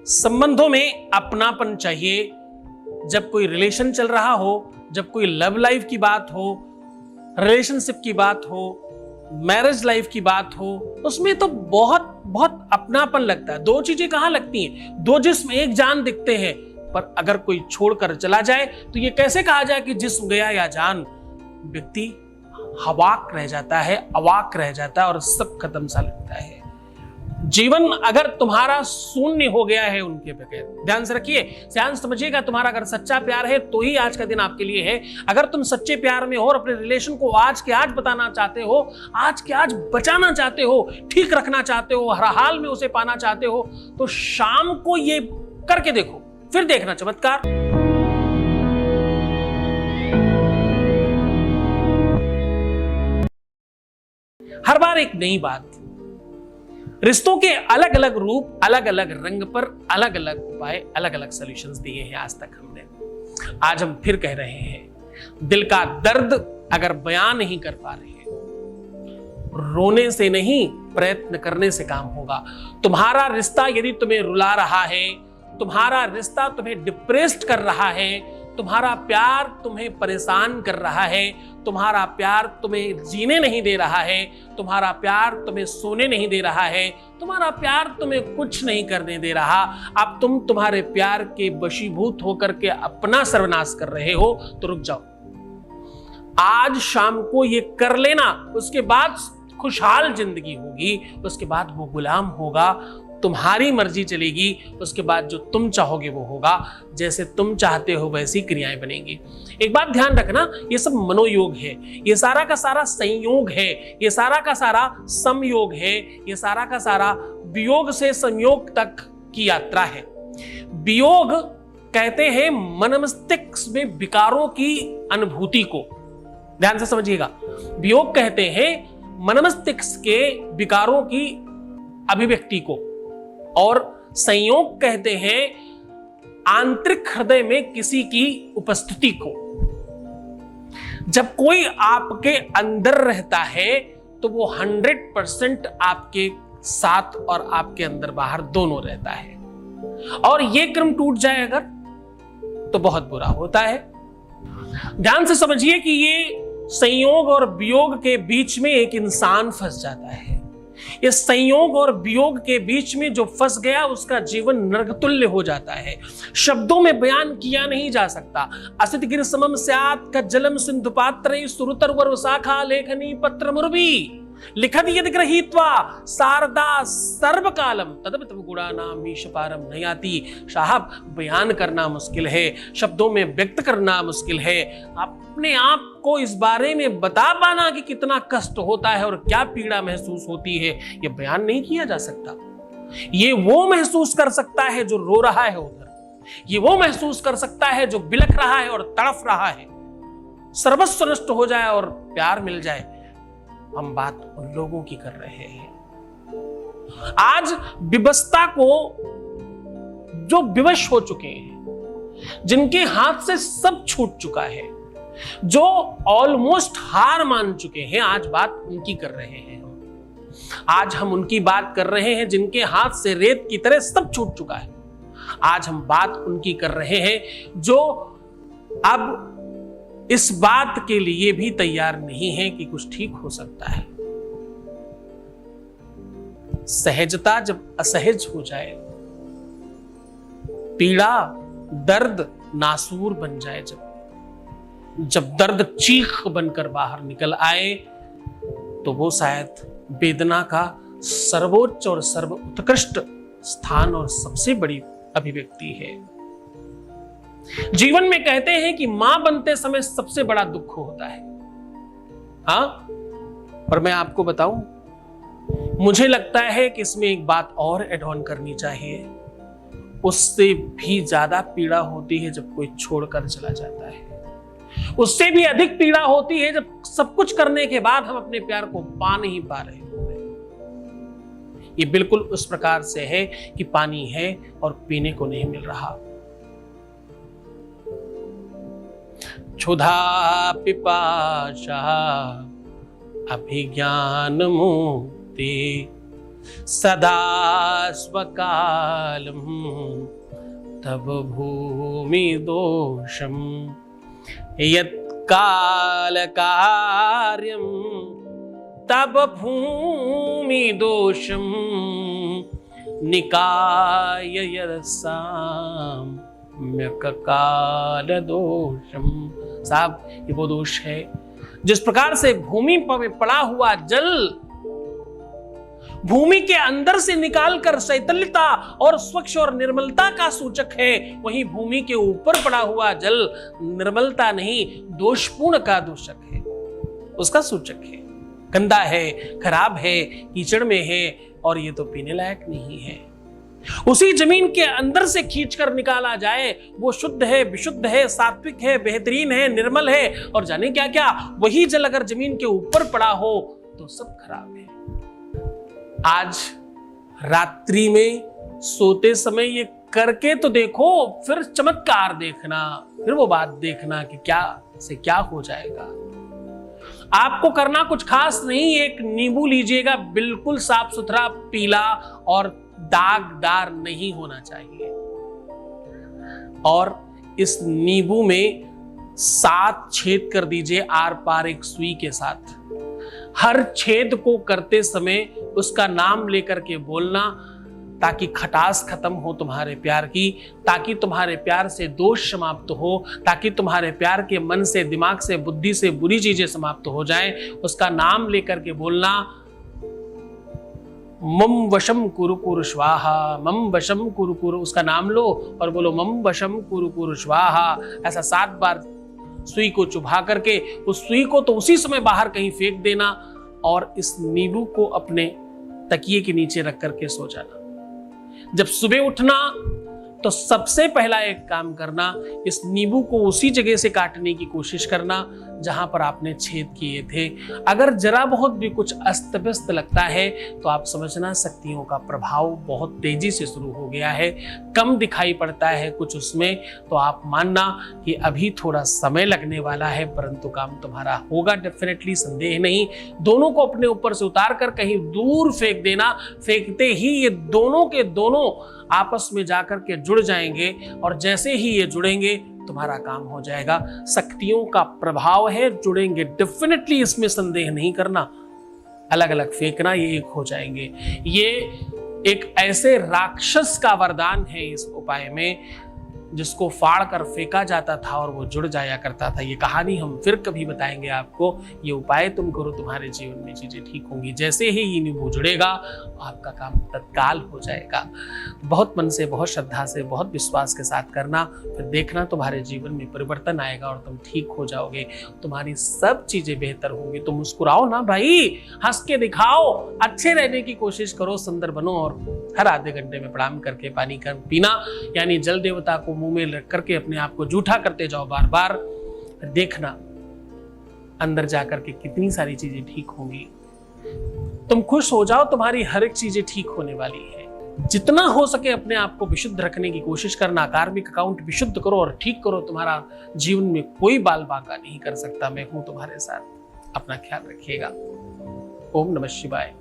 संबंधों में अपनापन चाहिए। जब कोई रिलेशन चल रहा हो, जब कोई लव लाइफ की बात हो, रिलेशनशिप की बात हो, मैरिज लाइफ की बात हो, उसमें तो बहुत बहुत अपनापन लगता है। दो चीजें कहां लगती हैं? दो जिस्म एक जान दिखते हैं, पर अगर कोई छोड़कर चला जाए तो ये कैसे कहा जाए कि जिस्म गया या जान? व्यक्ति हवाक रह जाता है, अवाक रह जाता है और सब खत्म सा लगता है। जीवन अगर तुम्हारा शून्य हो गया है उनके बगैर, ध्यान से रखिए, ध्यान समझिएगा, तुम्हारा अगर सच्चा प्यार है तो ही आज का दिन आपके लिए है। अगर तुम सच्चे प्यार में हो और अपने रिलेशन को आज के आज बताना चाहते हो, आज के आज बचाना चाहते हो, ठीक रखना चाहते हो, हर हाल में उसे पाना चाहते हो, तो शाम को ये करके देखो, फिर देखना चमत्कार। हर बार एक नई बात। रिश्तों के अलग अलग रूप, अलग अलग रंग पर अलग अलग उपाय, अलग अलग सॉल्यूशंस दिए हैं आज तक हमने। आज हम फिर कह रहे हैं, दिल का दर्द अगर बयान नहीं कर पा रहे हैं, रोने से नहीं प्रयत्न करने से काम होगा। तुम्हारा रिश्ता यदि तुम्हें रुला रहा है, तुम्हारा रिश्ता तुम्हें डिप्रेस्ड कर रहा है, तुम्हारा प्यार तुम्हें परेशान कर रहा है, तुम्हारा प्यार तुम्हें जीने नहीं दे रहा है, तुम्हारा प्यार तुम्हें सोने नहीं दे रहा है, तुम्हारा प्यार तुम्हें कुछ नहीं करने दे रहा, अब तुम तुम्हारे प्यार के वशीभूत होकर के अपना सर्वनाश कर रहे हो, तो रुक जाओ। आज शाम को ये कर लेना, उसके बाद खुशहाल जिंदगी होगी, उसके बाद वो गुलाम होगा, तुम्हारी मर्जी चलेगी, उसके बाद जो तुम चाहोगे वो होगा, जैसे तुम चाहते हो वैसी क्रियाएं बनेंगी। एक बात ध्यान रखना, ये सब मनोयोग है, ये सारा का सारा संयोग है, ये सारा का सारा समयोग है, ये सारा का सारा वियोग से संयोग तक की यात्रा है। वियोग कहते हैं मन मस्तिष्क में विकारों की अनुभूति को, ध्यान से समझिएगा। वियोग कहते हैं मन मस्तिष्क के विकारों की अभिव्यक्ति को, और संयोग कहते हैं आंतरिक हृदय में किसी की उपस्थिति को। जब कोई आपके अंदर रहता है तो वो 100% आपके साथ और आपके अंदर बाहर दोनों रहता है, और ये क्रम टूट जाए अगर, तो बहुत बुरा होता है। ध्यान से समझिए कि ये संयोग और वियोग के बीच में एक इंसान फंस जाता है। इस संयोग और वियोग के बीच में जो फंस गया, उसका जीवन नरकतुल्य हो जाता है, शब्दों में बयान किया नहीं जा सकता। असित गिर समम स्यात् कज्जलम सिंधु पात्रे सुरुतर वर शाखा लेखनी पत्र मुर्वी लिखत यदि गृहीत्वा शारदा सर्वकालम तदपित गुणानाम ईश पारम नयाति। साहब, बयान करना मुश्किल है, शब्दों में व्यक्त करना मुश्किल है, अपने आप को इस बारे में बता पाना कि कितना कष्ट होता है और क्या पीड़ा महसूस होती है, ये बयान नहीं किया जा सकता। ये वो महसूस कर सकता है जो रो रहा है उधर, ये वो महसूस कर सकता है जो बिलख रहा है और तड़फ रहा है, सर्वस्व नष्ट हो जाए और प्यार मिल जाए। हम बात उन लोगों की कर रहे हैं आज विवशता को, जो विवश हो चुके हैं, जिनके हाथ से सब छूट चुका है, जो ऑलमोस्ट हार मान चुके हैं, आज बात उनकी कर रहे हैं। आज हम उनकी बात कर रहे हैं जिनके हाथ से रेत की तरह सब छूट चुका है। आज हम बात उनकी कर रहे हैं जो अब इस बात के लिए भी तैयार नहीं है कि कुछ ठीक हो सकता है। सहजता जब असहज हो जाए, पीड़ा दर्द नासूर बन जाए, जब दर्द चीख बनकर बाहर निकल आए, तो वो शायद वेदना का सर्वोच्च और सर्वोत्कृष्ट स्थान और सबसे बड़ी अभिव्यक्ति है। जीवन में कहते हैं कि मां बनते समय सबसे बड़ा दुख होता है। हाँ, पर मैं आपको बताऊं, मुझे लगता है कि इसमें एक बात और ऐड ऑन करनी चाहिए। उससे भी ज्यादा पीड़ा होती है जब कोई छोड़कर चला जाता है, उससे भी अधिक पीड़ा होती है जब सब कुछ करने के बाद हम अपने प्यार को पा नहीं पा रहे होते। ये बिल्कुल उस प्रकार से है कि पानी है और पीने को नहीं मिल रहा। क्षुधा पिपाशा अभिज्ञान मुक्ति सदा स्वकालम तब भूमि दोषम यत् काल कार्यम तब भूमि दोषम निकाय यत्साम्यक काल दोषम। साहब, ये वो दोष है जिस प्रकार से भूमि पर पड़ा हुआ जल भूमि के अंदर से निकालकर शैतल्यता और स्वच्छ और निर्मलता का सूचक है, वहीं भूमि के ऊपर पड़ा हुआ जल निर्मलता नहीं, दोषपूर्ण का दूषक है, उसका सूचक है। गंदा है, खराब है, कीचड़ में है और ये तो पीने लायक नहीं है। उसी जमीन के अंदर से खींचकर निकाला जाए, वो शुद्ध है, विशुद्ध है, सात्विक है, बेहतरीन है, निर्मल है और जाने क्या क्या, वही जल अगर जमीन के ऊपर पड़ा हो तो सब खराब है। आज रात्रि में सोते समय ये करके तो देखो, फिर चमत्कार देखना, फिर वो बात देखना कि क्या से क्या हो जाएगा। आपको करना कुछ खास नहीं, एक नींबू लीजिएगा, बिल्कुल साफ सुथरा पीला और दागदार नहीं होना चाहिए, और इस नींबू में 7 छेद कर दीजिए आर पार एक सुई के साथ। हर छेद को करते समय उसका नाम लेकर के बोलना, ताकि खटास खत्म हो तुम्हारे प्यार की, ताकि तुम्हारे प्यार से दोष समाप्त हो, ताकि तुम्हारे प्यार के मन से, दिमाग से, बुद्धि से बुरी चीजें समाप्त हो जाएं। उसका नाम लेकर के बोलना, मम वशम कुरु कुरु स्वाहा, मम वशम कुरु कुरु, उसका नाम लो और बोलो मम वशम कुरु कुरु स्वाहा। ऐसा 7 बार सुई को चुभा करके उस सुई को तो उसी समय बाहर कहीं फेंक देना और इस नींबू को अपने तकिए के नीचे रख करके सो जाना। जब सुबह उठना तो सबसे पहला एक काम करना, इस नींबू को उसी जगह से काटने की कोशिश करना जहां पर आपने छेद किए थे। अगर जरा बहुत भी कुछ अस्त व्यस्त लगता है तो आप समझना शक्तियों का प्रभाव बहुत तेजी से शुरू हो गया है, कम दिखाई पड़ता है कुछ उसमें, तो आप मानना कि अभी थोड़ा समय लगने वाला है, परंतु काम तुम्हारा होगा डेफिनेटली, संदेह नहीं। दोनों को अपने ऊपर से उतार कर कहीं दूर फेंक देना। फेंकते ही ये दोनों के दोनों आपस में जाकर के जुड़ जाएंगे और जैसे ही ये जुड़ेंगे तुम्हारा काम हो जाएगा। शक्तियों का प्रभाव है, जुड़ेंगे डेफिनेटली, इसमें संदेह नहीं करना। अलग अलग फेंकना, ये एक हो जाएंगे। ये एक ऐसे राक्षस का वरदान है इस उपाय में, जिसको फाड़ कर फेंका जाता था और वो जुड़ जाया करता था। ये कहानी हम फिर कभी बताएंगे आपको। ये उपाय तुम करो, तुम्हारे जीवन में चीजें ठीक होंगी। जैसे ही ये नींबू जुड़ेगा आपका काम तत्काल हो जाएगा। बहुत मन से, बहुत श्रद्धा से, बहुत विश्वास के साथ करना, फिर देखना तुम्हारे जीवन में परिवर्तन आएगा और तुम ठीक हो जाओगे। तुम्हारी सब चीजें बेहतर होंगी। तुम मुस्कुराओ ना भाई, हंस के दिखाओ, अच्छे रहने की कोशिश करो, सुंदर बनो और हर आधे घंटे में प्रणाम करके पानी कर पीना, यानी जल देवता को मुंह में रख करके अपने आप को जूठा करते जाओ बार बार। देखना अंदर जाकर के कितनी सारी चीजें ठीक होंगी। तुम खुश हो जाओ, तुम्हारी हर एक चीजें ठीक होने वाली है। जितना हो सके अपने आप को विशुद्ध रखने की कोशिश करना। कार्मिक अकाउंट विशुद्ध करो और ठीक करो। तुम्हारा जीवन में कोई बाल बांका नहीं कर सकता। मैं हूं तुम्हारे साथ। अपना ख्याल रखिएगा। ओम नमः शिवाय।